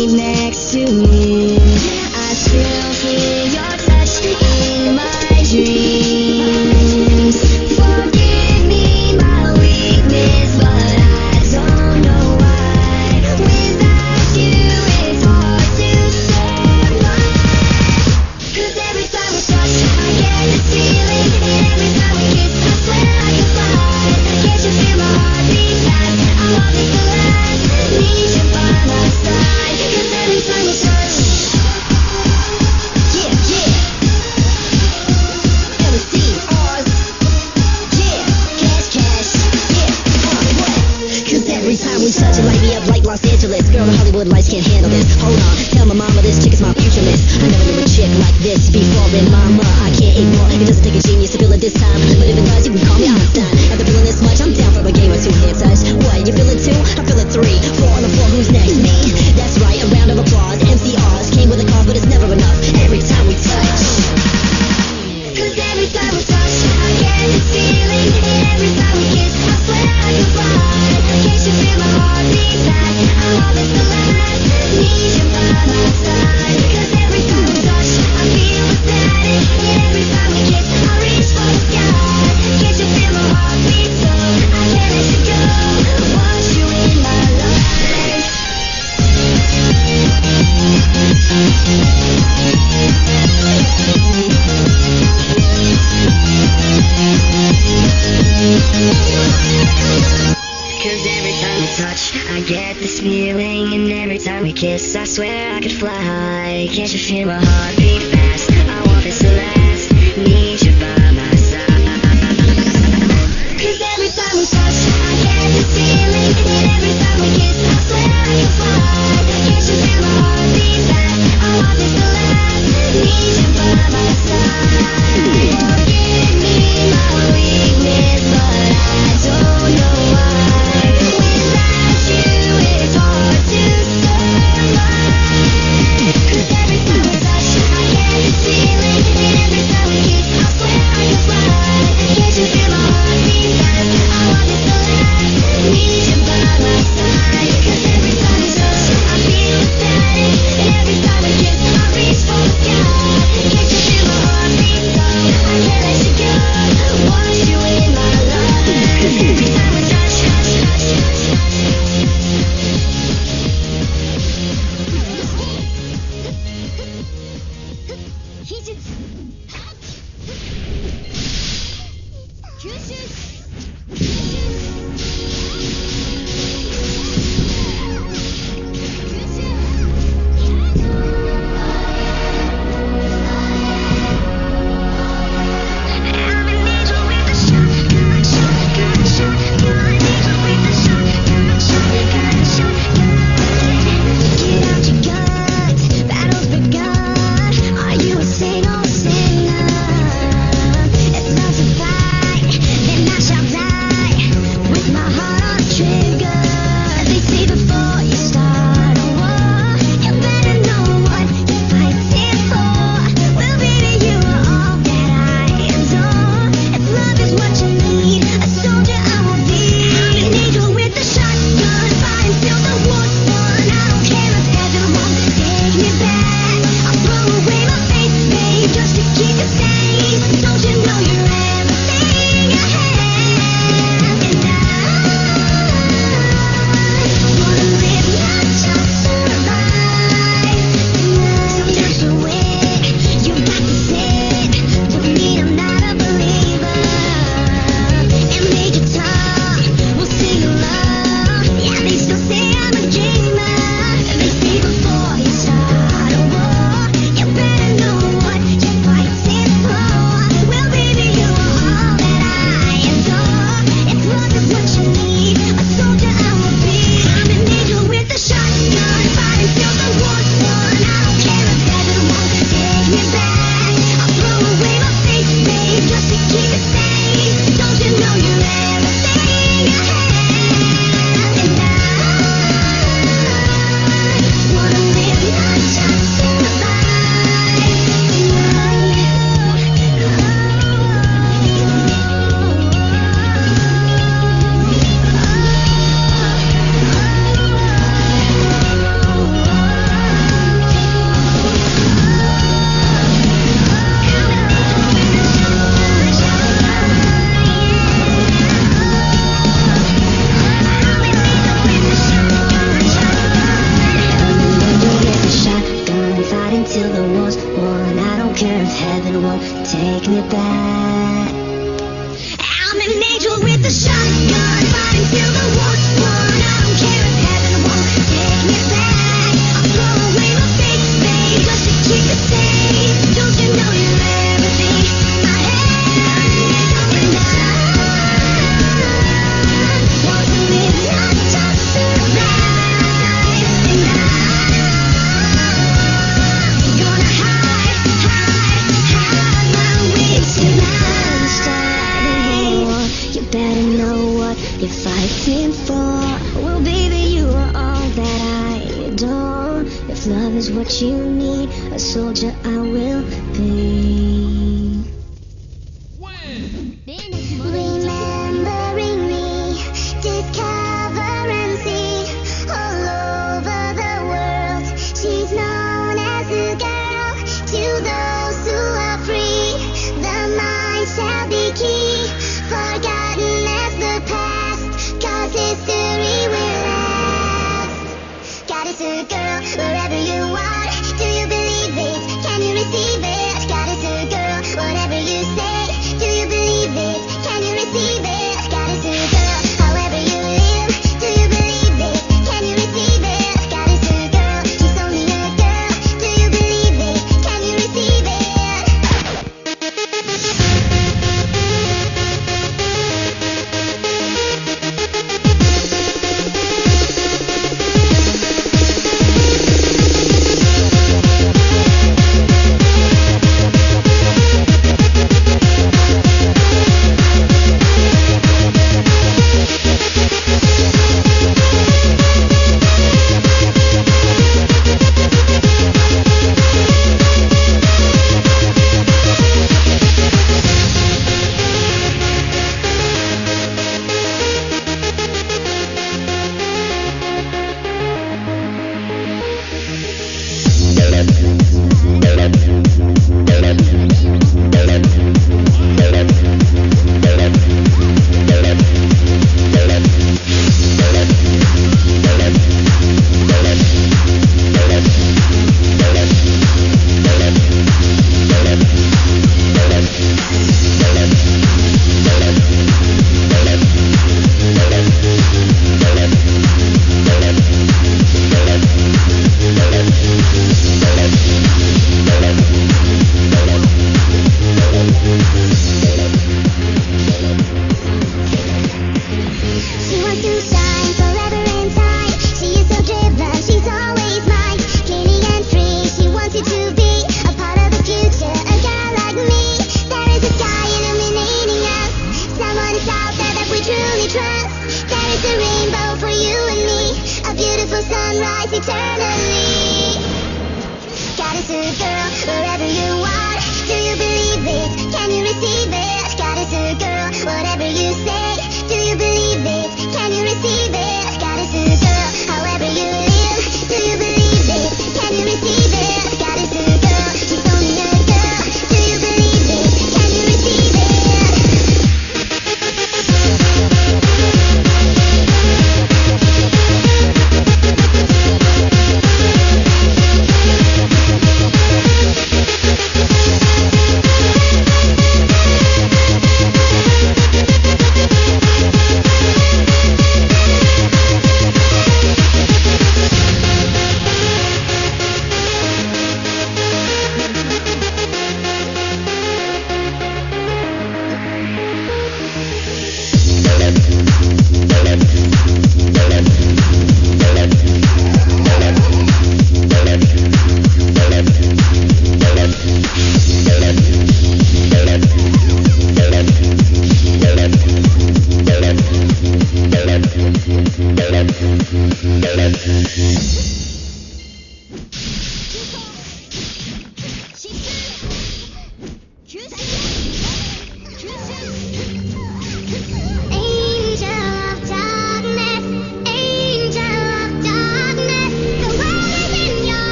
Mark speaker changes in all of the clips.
Speaker 1: sleep next to me. I still feel your touch in my dreams. Forgive me my weakness, but I don't know why. Without you, it's hard to survive. 'Cause every time we touch, I get this feeling. And every time we kiss, I swear I can fly. Can't you feel my heartbeat fast? I want this to last. Need you by my side. 'Cause every time we touch, yeah, yeah. LC, ours, yeah. Cash, cash, yeah. What? 'Cause every time we touch, it light me up like Los Angeles. Girl, the Hollywood lights can't handle this. Hold on, tell my mama this chick is my future miss. I never knew a chick like this before. And mama, I can't ignore. It doesn't take a genius to feel it this time, but if it does, you can call me Einstein. After feeling this much, I'm down for a game or two hand touch. What? You feel it too? I feel it 3, 4 on the floor. Who's next? Me. That's right. A round of applause. MCRs came with a cause, but it's never enough. Every time we touch. 'Cause every time we touch, I get this feeling. And every time we kiss, I swear I can fly. Can't you feel my heartbeat fast? I want this to last. Need you by my side. 'Cause every time we touch, I feel ecstatic. And every time we kiss, I reach for the sky. Can't you feel my heartbeat so I can't let you go. I want you in my life. 'Cause every time we touch, I get this feeling. And every time we kiss, I swear I could fly. Can't you feel my heartbeat fast? I want this to last. Need you by my side. 'Cause every time we touch, I get this feeling. And every time we kiss, I swear I can fly. Can't you feel my heartbeat fast? I want this to last. Need you by my side. Forgive me my weakness, but I don't know why. Without you, it's hard to survive. 'Cause every time we touch, I get this feeling. And every till the war's won. I don't care if heaven won't take me back. I'm an angel with a shotgun, fighting till the war's won. I don't care if heaven won't take me back. I'll throw away my fake faith just to keep it safe. Don't you know you're everything? My head is going down. Want to live, not just survive. And I'm gonna hide my way tonight. Starting war, you better know what you're fighting for. Well, baby, you are all that I adore. If love is what you need, a soldier I will be. Remembering me, discover and see all over the world. She's known as a girl to those who are free. The mind shall be key, forgotten as the past, 'cause history will last. God is a girl, wherever you are. Do you believe it? Can you receive it? God is a girl, whatever you say. Do you believe it? Can you receive it? God is a girl, however you live. Do you believe it? Can you receive it? God is a girl, she's only a girl. Do you believe it? Can you receive it?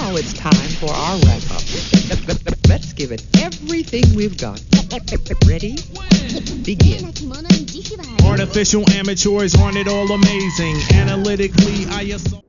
Speaker 2: Now it's time for our wrap-up. Let's give it everything we've got. Ready? Begin.
Speaker 3: Artificial amateurs aren't it all amazing? Analytically, I assault.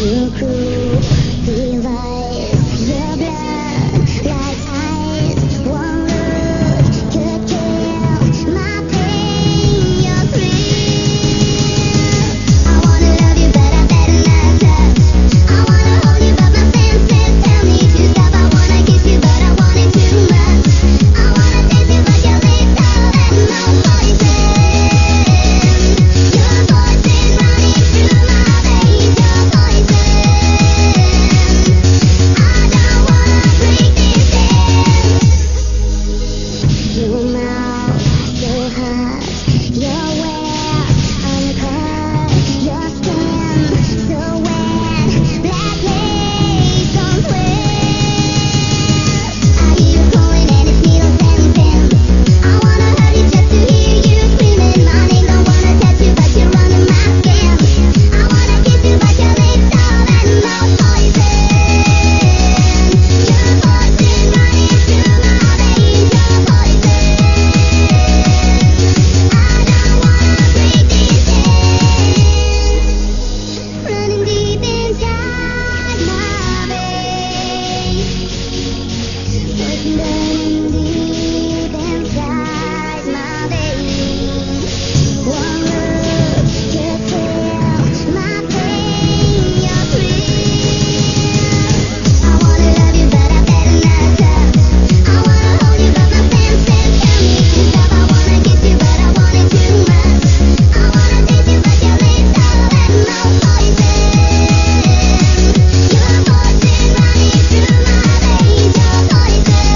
Speaker 1: Your cruel device, your blood like ice. One look could kill my pain. Your thrill. I wanna love you, but I better not touch. I wanna hold you, but my senses tell me to stop. I wanna kiss you, but I want it too much. I wanna taste you, but your lips are that no poison. Your poison running through my veins. Your poison. I don't wanna break this in. Your mouth so hot. Your wet, uncut. Your skin so wet. Black lace on sweat. I hear you calling and it's needles and pins. I wanna hurt you just to hear you screaming my name. Don't wanna touch you, but you're under my skin. I wanna kiss you, but your lips are that no poison. Your poison running through my veins. Your poison. I don't wanna break this in. Running deep inside my veins. Poison burning deep inside my veins. One look could kill my pain. Your thrill. I wanna love you, but I better not touch. I wanna hold you, but my senses tell me to stop. I wanna kiss you, but I want it too much. I wanna taste you, but your lips are that no poison. Your poison running through my veins. Your poison.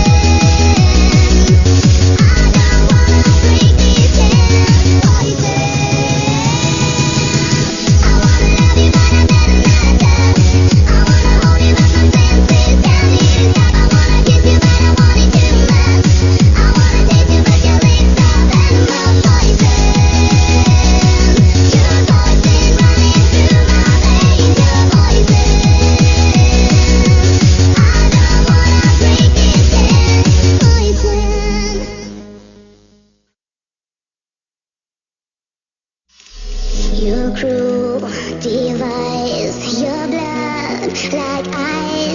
Speaker 1: I don't wanna break this in. Poison. I wanna love you, but I better not touch. I wanna hold you, but my senses tell me to stop. I wanna kiss you, but I want it too much. I wanna taste you, but your lips are that no poison. Your poison running through my veins. Your poison. I don't wanna break this in. Poison. Your cruel device, your blood like ice.